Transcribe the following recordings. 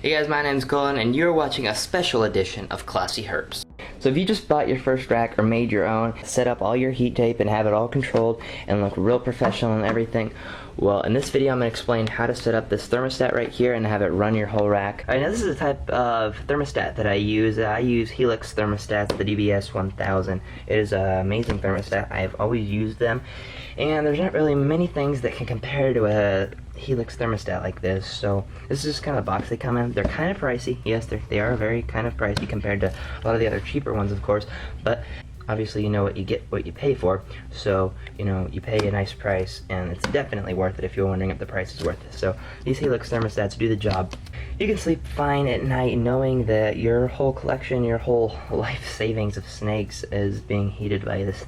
Hey guys, my name's Colin, and you're watching a special edition of Classy Herps. So if you just bought your first rack or made your own, set up all your heat tape and have it all controlled and look real professional and everything, well, in this video I'm going to explain how to set up this thermostat right here and have it run your whole rack. Alright, now this is the type of thermostat that I use. I use Helix Thermostats, the DBS 1000. It is an amazing thermostat. I've always used them, and there's not really many things that can compare to a Helix thermostat like this. So this is just kind of the box they come in. They're kind of pricey. Yes, they are very kind of pricey compared to a lot of the other cheaper ones, of course, but obviously you know what you get, what you pay for. So you know, you pay a nice price, and it's definitely worth it if you're wondering if the price is worth it. So these Helix thermostats do the job. You can sleep fine at night knowing that your whole collection, your whole life savings of snakes is being heated by this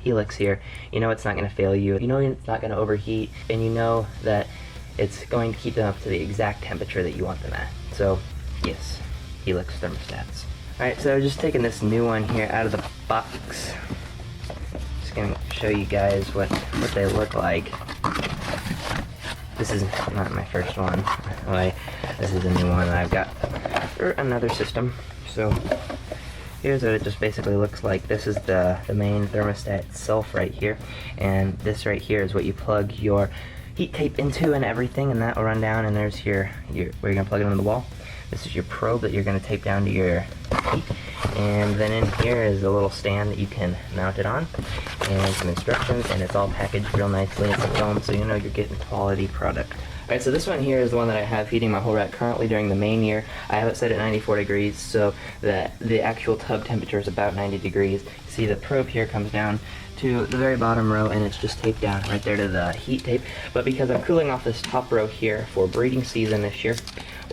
Helix here. You know it's not going to fail you. You know it's not going to overheat, and you know that it's going to keep them up to the exact temperature that you want them at. So yes, Helix thermostats. Alright, so just taking this new one here out of the box. Just gonna show you guys what they look like. This is not my first one. This is a new one that I've got for another system. So here's what it just basically looks like. This is the main thermostat itself right here, and this right here is what you plug your heat tape into and everything, and that will run down, and there's your where you're gonna plug it into the wall. This is your probe that you're gonna tape down to your heat, and then in here is a little stand that you can mount it on, and some instructions, and it's all packaged real nicely in some foam, so you know you're getting quality product. Alright, so this one here is the one that I have heating my whole rack currently during the main year. I have it set at 94 degrees, so that the actual tub temperature is about 90 degrees. You see the probe here comes down to the very bottom row, and it's just taped down right there to the heat tape. But because I'm cooling off this top row here for breeding season this year,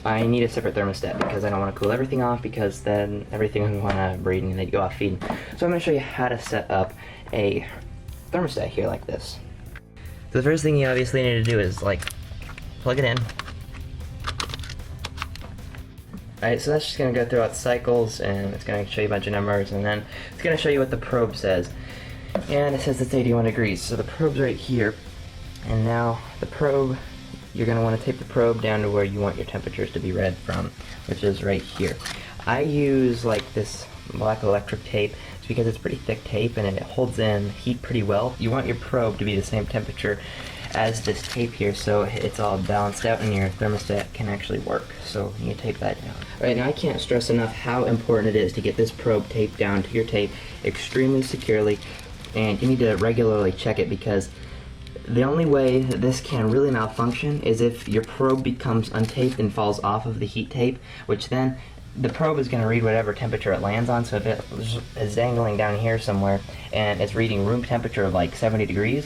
I need a separate thermostat because I don't want to cool everything off, because then everything will want to breed and they go off feeding. So I'm going to show you how to set up a thermostat here like this. So the first thing you obviously need to do is plug it in. Alright, so that's just going to go through its cycles, and it's going to show you a bunch of numbers, and then it's going to show you what the probe says. And it says it's 81 degrees, so the probe's right here. And now the probe, you're going to want to tape the probe down to where you want your temperatures to be read from, which is right here. I use this black electric tape. It's because it's pretty thick tape and it holds in heat pretty well. You want your probe to be the same temperature as this tape here, so it's all balanced out and your thermostat can actually work. So you tape that down. Alright, now I can't stress enough how important it is to get this probe taped down to your tape extremely securely, and you need to regularly check it, because the only way that this can really malfunction is if your probe becomes untaped and falls off of the heat tape, which then the probe is going to read whatever temperature it lands on. So if it is dangling down here somewhere and it's reading room temperature of 70 degrees,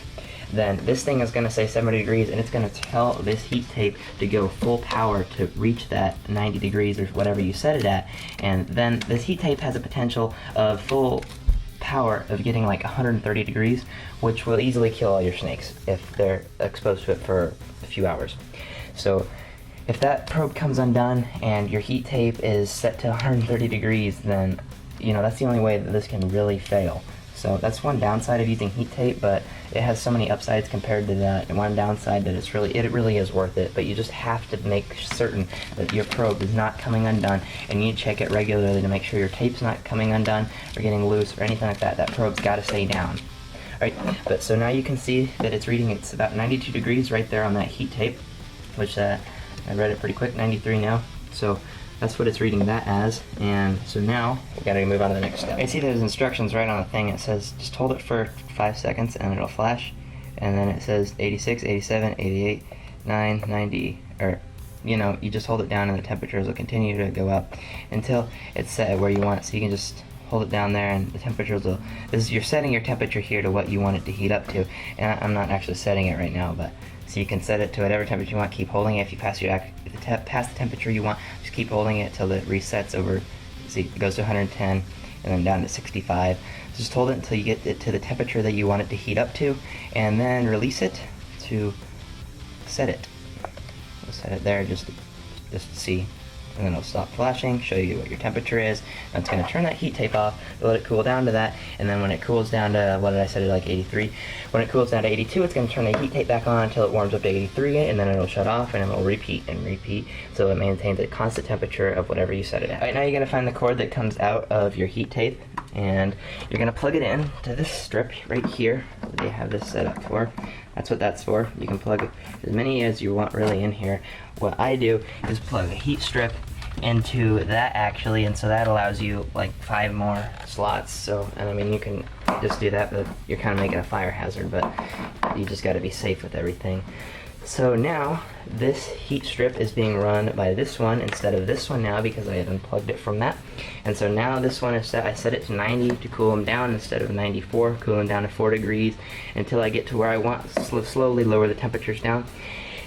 then this thing is going to say 70 degrees, and it's going to tell this heat tape to go full power to reach that 90 degrees or whatever you set it at, and then this heat tape has a potential of full power of getting 130 degrees, which will easily kill all your snakes if they're exposed to it for a few hours. So if that probe comes undone and your heat tape is set to 130 degrees, then that's the only way that this can really fail. So that's one downside of using heat tape, but it has so many upsides compared to that one downside that it really is worth it. But you just have to make certain that your probe is not coming undone, and you need to check it regularly to make sure your tape's not coming undone or getting loose or anything like that. That probe's got to stay down. Alright, but so now you can see that it's about 92 degrees right there on that heat tape, which I read it pretty quick, 93 now. So that's what it's reading that as, and so now we gotta move on to the next step. You see there's instructions right on the thing. It says just hold it for 5 seconds and it'll flash, and then it says 86, 87, 88, 9, 90, or you just hold it down and the temperatures will continue to go up until it's set where you want it. So you can just hold it down there and the temperatures will, you're setting your temperature here to what you want it to heat up to, and I'm not actually setting it right now, but so you can set it to whatever temperature you want, keep holding it. If you pass the temperature you want, just keep holding it till it resets over, see, it goes to 110 and then down to 65. So just hold it until you get it to the temperature that you want it to heat up to, and then release it to set it. We'll set it there just to see. and then it'll stop flashing, show you what your temperature is. And it's going to turn that heat tape off, let it cool down to that, and then when it cools down to, what did I say, like 83? When it cools down to 82, it's going to turn the heat tape back on until it warms up to 83, and then it'll shut off, and it'll repeat and repeat, so it maintains a constant temperature of whatever you set it at. All right, now you're going to find the cord that comes out of your heat tape, and you're going to plug it in to this strip right here that they have this set up for. That's what that's for. You can plug as many as you want really in here. What I do is plug a heat strip into that actually, and so that allows you like 5 more slots. So, and I mean, you can just do that, but you're kind of making a fire hazard, but you just got to be safe with everything. So now this heat strip is being run by this one instead of this one now, because I had unplugged it from that. And so now this one is set, I set it to 90 to cool them down instead of 94, cool them down to 4 degrees until I get to where I want, slowly lower the temperatures down.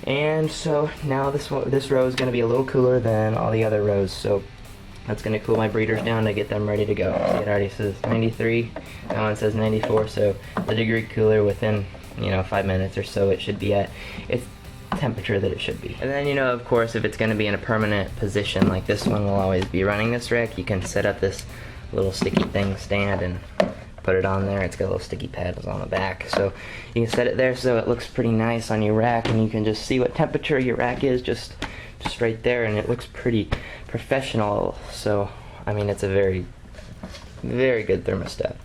And so now this row is going to be a little cooler than all the other rows, so that's going to cool my breeders down to get them ready to go. See, it already says 93, that one says 94, so the degree cooler within, you know, 5 minutes or so it should be at its temperature that it should be. And then, you know, of course, if it's going to be in a permanent position, like this one will always be running this rack, you can set up this little sticky thing stand and put it on there. It's got little sticky paddles on the back, so you can set it there so it looks pretty nice on your rack, and you can just see what temperature your rack is just right there, and it looks pretty professional. So I mean, it's a very, very good thermostat.